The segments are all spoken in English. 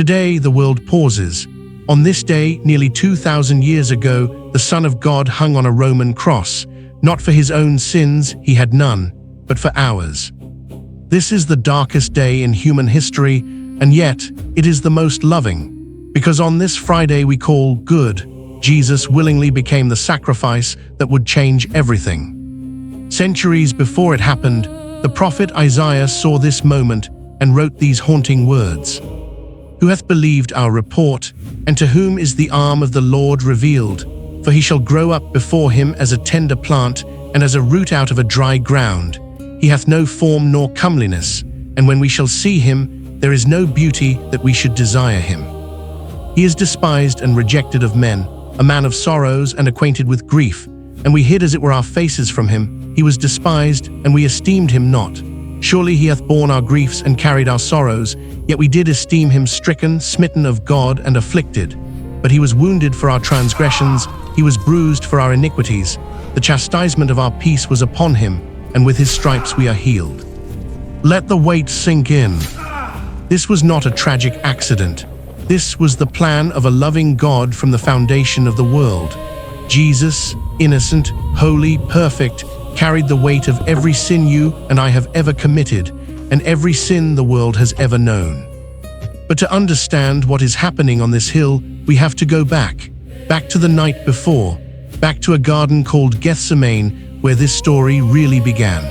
Today, the world pauses. On this day, nearly 2,000 years ago, the Son of God hung on a Roman cross. Not for his own sins, he had none, but for ours. This is the darkest day in human history, and yet it is the most loving. Because on this Friday we call good, Jesus willingly became the sacrifice that would change everything. Centuries before it happened, the prophet Isaiah saw this moment and wrote these haunting words. Who hath believed our report, and to whom is the arm of the Lord revealed? For he shall grow up before him as a tender plant, and as a root out of a dry ground. He hath no form nor comeliness, and when we shall see him, there is no beauty that we should desire him. He is despised and rejected of men, a man of sorrows and acquainted with grief, and we hid as it were our faces from him. He was despised, and we esteemed him not. Surely he hath borne our griefs and carried our sorrows, yet we did esteem him stricken, smitten of God, and afflicted. But he was wounded for our transgressions, he was bruised for our iniquities. The chastisement of our peace was upon him, and with his stripes we are healed. Let the weight sink in. This was not a tragic accident. This was the plan of a loving God from the foundation of the world. Jesus, innocent, holy, perfect, carried the weight of every sin you and I have ever committed, and every sin the world has ever known. But to understand what is happening on this hill, we have to go back to the night before, back to a garden called Gethsemane, where this story really began.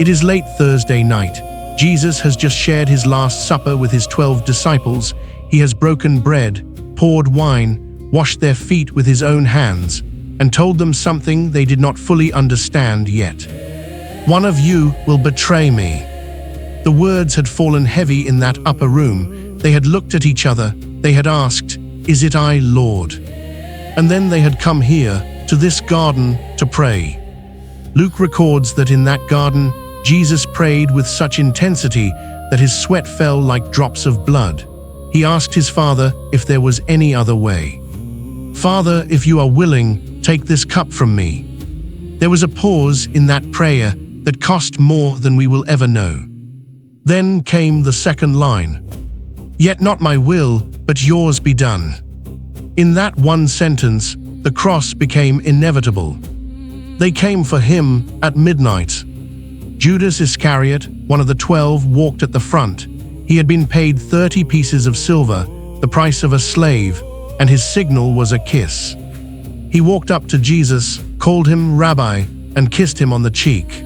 It is late Thursday night. Jesus has just shared his Last Supper with his 12 disciples. He has broken bread, poured wine, washed their feet with his own hands, and told them something they did not fully understand yet. One of you will betray me. The words had fallen heavy in that upper room. They had looked at each other. They had asked, "Is it I, Lord?" And then they had come here, to this garden, to pray. Luke records that in that garden, Jesus prayed with such intensity that his sweat fell like drops of blood. He asked his Father if there was any other way. "Father, if you are willing, take this cup from me." There was a pause in that prayer that cost more than we will ever know. Then came the second line. "Yet not my will, but yours be done." In that one sentence, the cross became inevitable. They came for him at midnight. Judas Iscariot, one of the 12, walked at the front. He had been paid 30 pieces of silver, the price of a slave, and his signal was a kiss. He walked up to Jesus, called him Rabbi, and kissed him on the cheek.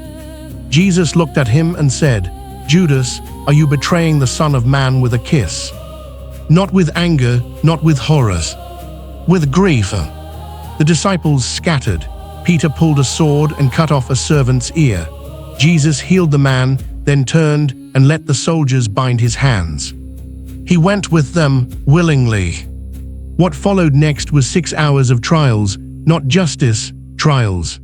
Jesus looked at him and said, "Judas, are you betraying the Son of Man with a kiss?" Not with anger, not with horrors, with grief. The disciples scattered. Peter pulled a sword and cut off a servant's ear. Jesus healed the man, then turned and let the soldiers bind his hands. He went with them willingly. What followed next was 6 hours of trials, not justice, trials.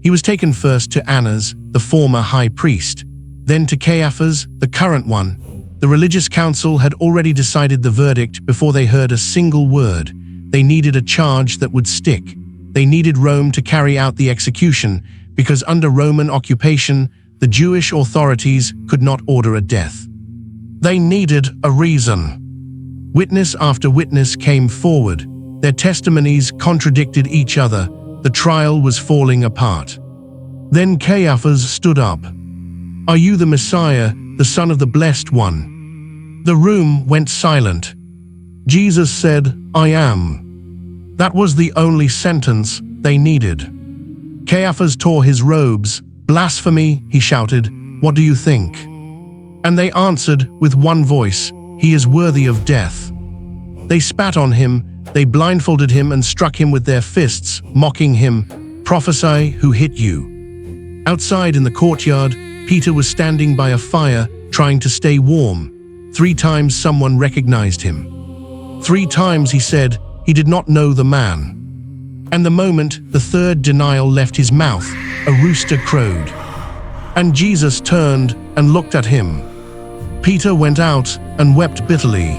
He was taken first to Annas, the former high priest, then to Caiaphas, the current one. The religious council had already decided the verdict before they heard a single word. They needed a charge that would stick. They needed Rome to carry out the execution, because under Roman occupation, the Jewish authorities could not order a death. They needed a reason. Witness after witness came forward. Their testimonies contradicted each other. The trial was falling apart. Then Caiaphas stood up. "Are you the Messiah, the Son of the Blessed One?" The room went silent. Jesus said, "I am." That was the only sentence they needed. Caiaphas tore his robes. "Blasphemy," he shouted. "What do you think?" And they answered with one voice, "He is worthy of death." They spat on him, they blindfolded him and struck him with their fists, mocking him, "Prophesy, who hit you?" Outside in the courtyard, Peter was standing by a fire, trying to stay warm. 3 times someone recognized him. 3 times he said he did not know the man. And the moment the third denial left his mouth, a rooster crowed. And Jesus turned and looked at him. Peter went out and wept bitterly.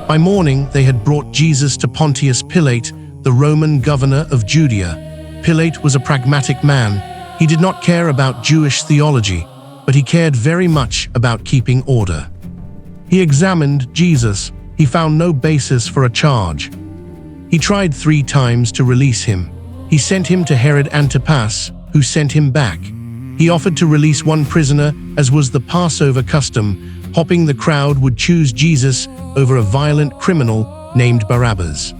By morning, they had brought Jesus to Pontius Pilate, the Roman governor of Judea. Pilate was a pragmatic man. He did not care about Jewish theology, but he cared very much about keeping order. He examined Jesus, he found no basis for a charge. He tried 3 times to release him. He sent him to Herod Antipas, who sent him back. He offered to release one prisoner, as was the Passover custom, hoping the crowd would choose Jesus over a violent criminal named Barabbas.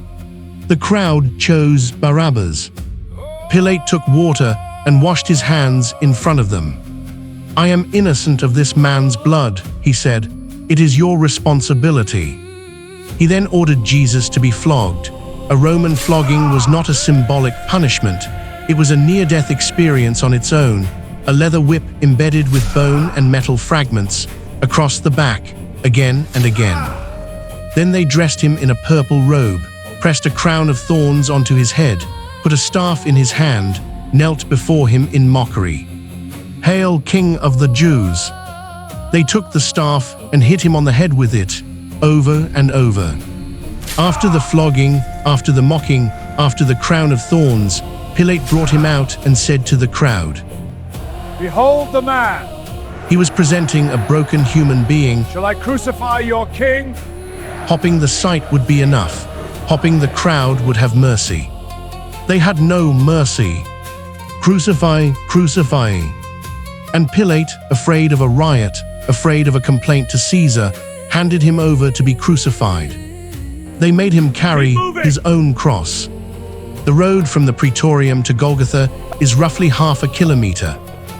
The crowd chose Barabbas. Pilate took water and washed his hands in front of them. "I am innocent of this man's blood," he said. "It is your responsibility." He then ordered Jesus to be flogged. A Roman flogging was not a symbolic punishment. It was a near-death experience on its own, a leather whip embedded with bone and metal fragments across the back, again and again. Then they dressed him in a purple robe, pressed a crown of thorns onto his head, put a staff in his hand, knelt before him in mockery. "Hail, King of the Jews!" They took the staff and hit him on the head with it, over and over. After the flogging, after the mocking, after the crown of thorns, Pilate brought him out and said to the crowd, "Behold the man! He was presenting a broken human being. Shall I crucify your king?" Hopping the sight would be enough. Hopping the crowd would have mercy. They had no mercy. "Crucify, crucify." And Pilate, afraid of a riot, afraid of a complaint to Caesar, handed him over to be crucified. They made him carry his own cross. The road from the Praetorium to Golgotha is roughly half a kilometer.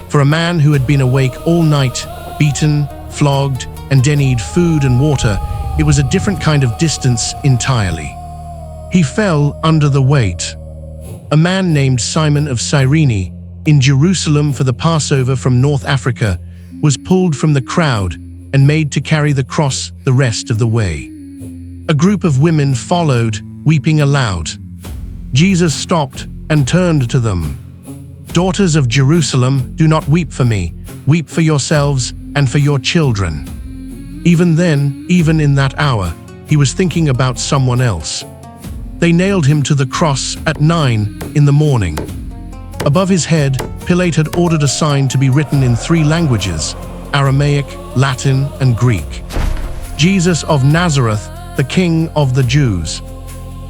For a man who had been awake all night, beaten, flogged, and denied food and water, it was a different kind of distance entirely. He fell under the weight. A man named Simon of Cyrene, in Jerusalem for the Passover from North Africa, was pulled from the crowd and made to carry the cross the rest of the way. A group of women followed, weeping aloud. Jesus stopped and turned to them. "Daughters of Jerusalem, do not weep for me. Weep for yourselves and for your children." Even then, even in that hour, he was thinking about someone else. They nailed him to the cross at 9 in the morning. Above his head, Pilate had ordered a sign to be written in 3 languages: Aramaic, Latin, and Greek. "Jesus of Nazareth, the King of the Jews."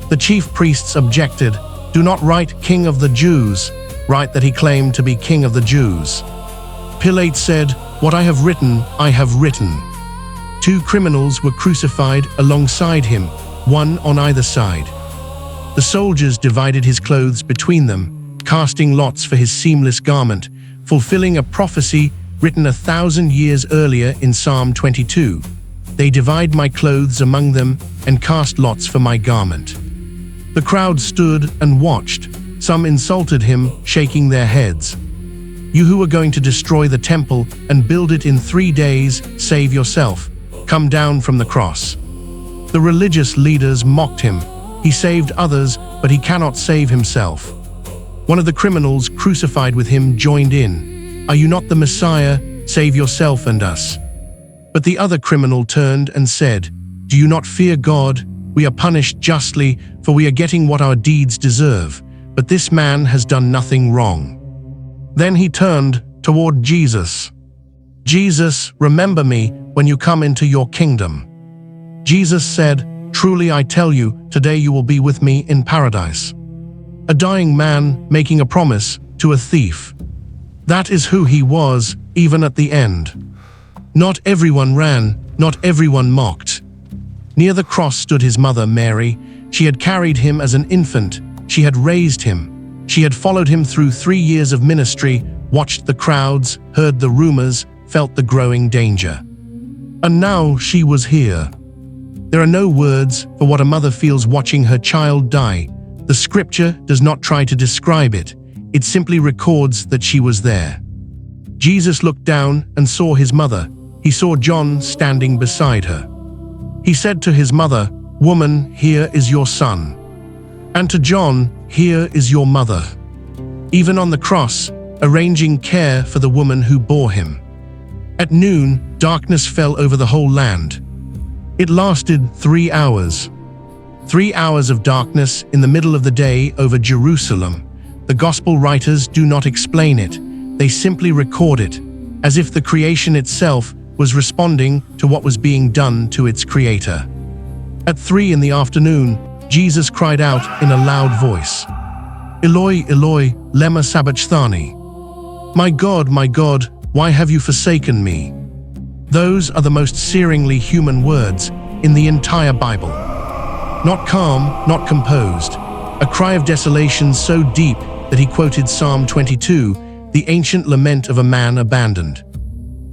The chief priests objected. "Do not write King of the Jews. Write that he claimed to be King of the Jews." Pilate said, "What I have written, I have written." 2 criminals were crucified alongside him, one on either side. The soldiers divided his clothes between them, casting lots for his seamless garment, fulfilling a prophecy written 1,000 years earlier in Psalm 22. "They divide my clothes among them and cast lots for my garment." The crowd stood and watched. Some insulted him, shaking their heads. "You who are going to destroy the temple and build it in 3 days, save yourself. Come down from the cross." The religious leaders mocked him. He saved others, but he cannot save himself. One of the criminals crucified with him joined in. "Are you not the Messiah? Save yourself and us." But the other criminal turned and said, "Do you not fear God? We are punished justly, for we are getting what our deeds deserve. But this man has done nothing wrong." Then he turned toward Jesus. "Jesus, remember me when you come into your kingdom." Jesus said, "Truly I tell you, today you will be with me in paradise." A dying man making a promise to a thief. That is who he was, even at the end. Not everyone ran, not everyone mocked. Near the cross stood his mother, Mary. She had carried him as an infant. She had raised him. She had followed him through 3 years of ministry, watched the crowds, heard the rumors, felt the growing danger. And now she was here. There are no words for what a mother feels watching her child die. The scripture does not try to describe it. It simply records that she was there. Jesus looked down and saw his mother. He saw John standing beside her. He said to his mother, "Woman, here is your son." And to John, "Here is your mother." Even on the cross, arranging care for the woman who bore him. At noon, darkness fell over the whole land. It lasted 3 hours. 3 hours of darkness in the middle of the day over Jerusalem. The gospel writers do not explain it. They simply record it, as if the creation itself was responding to what was being done to its creator. At 3 in the afternoon, Jesus cried out in a loud voice, "Eloi, Eloi, lama sabachthani." My God, why have you forsaken me?" Those are the most searingly human words in the entire Bible. Not calm, not composed, a cry of desolation so deep that he quoted Psalm 22, the ancient lament of a man abandoned.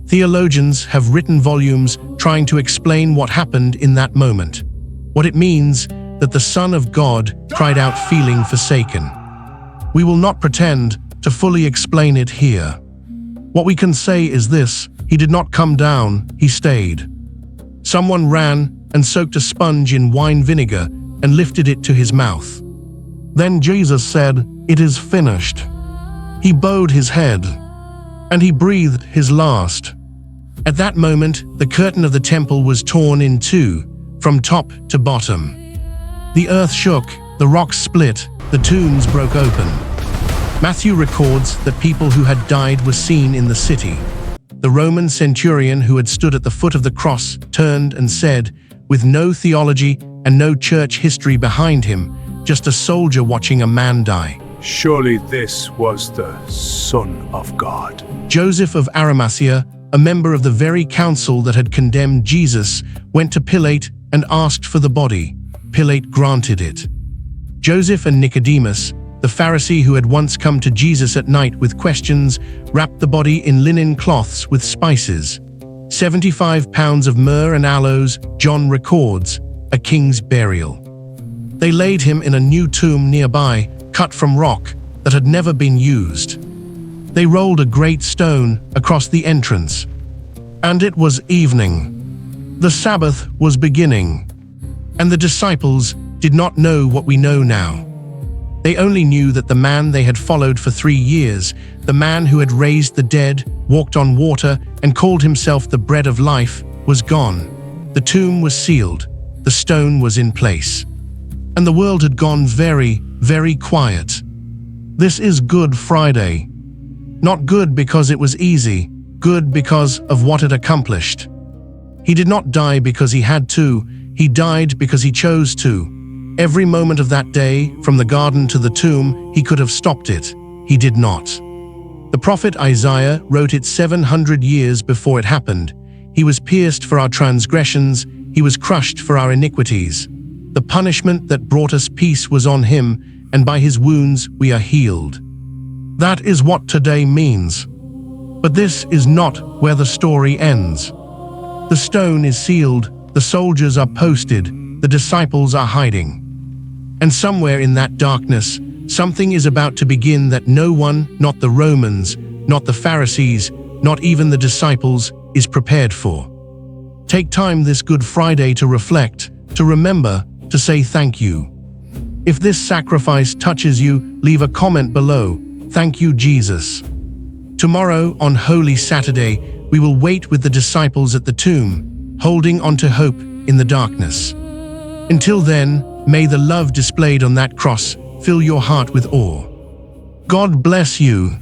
Theologians have written volumes trying to explain what happened in that moment, what it means that the Son of God cried out feeling forsaken. We will not pretend to fully explain it here. What we can say is this: he did not come down, he stayed. Someone ran and soaked a sponge in wine vinegar and lifted it to his mouth. Then Jesus said, "It is finished." He bowed his head, and he breathed his last. At that moment, the curtain of the temple was torn in two, from top to bottom. The earth shook, the rocks split, the tombs broke open. Matthew records that people who had died were seen in the city. The Roman centurion who had stood at the foot of the cross turned and said, with no theology and no church history behind him, just a soldier watching a man die, "Surely this was the Son of God." Joseph of Arimathea, a member of the very council that had condemned Jesus, went to Pilate and asked for the body. Pilate granted it. Joseph and Nicodemus, the Pharisee who had once come to Jesus at night with questions, wrapped the body in linen cloths with spices. 75 pounds of myrrh and aloes, John records, a king's burial. They laid him in a new tomb nearby, cut from rock that had never been used. They rolled a great stone across the entrance. And it was evening. The Sabbath was beginning. And the disciples did not know what we know now. They only knew that the man they had followed for 3 years, the man who had raised the dead, walked on water, and called himself the bread of life, was gone. The tomb was sealed. The stone was in place. And the world had gone very, very quiet. This is Good Friday. Not good because it was easy, good because of what it accomplished. He did not die because he had to, he died because he chose to. Every moment of that day, from the garden to the tomb, he could have stopped it. He did not. The prophet Isaiah wrote it 700 years before it happened. He was pierced for our transgressions, he was crushed for our iniquities. The punishment that brought us peace was on him, and by his wounds we are healed. That is what today means. But this is not where the story ends. The stone is sealed, the soldiers are posted, the disciples are hiding. And somewhere in that darkness, something is about to begin that no one, not the Romans, not the Pharisees, not even the disciples, is prepared for. Take time this Good Friday to reflect, to remember, to say thank you. If this sacrifice touches you, leave a comment below. Thank you, Jesus. Tomorrow, on Holy Saturday, we will wait with the disciples at the tomb, holding on to hope in the darkness. Until then, may the love displayed on that cross fill your heart with awe. God bless you.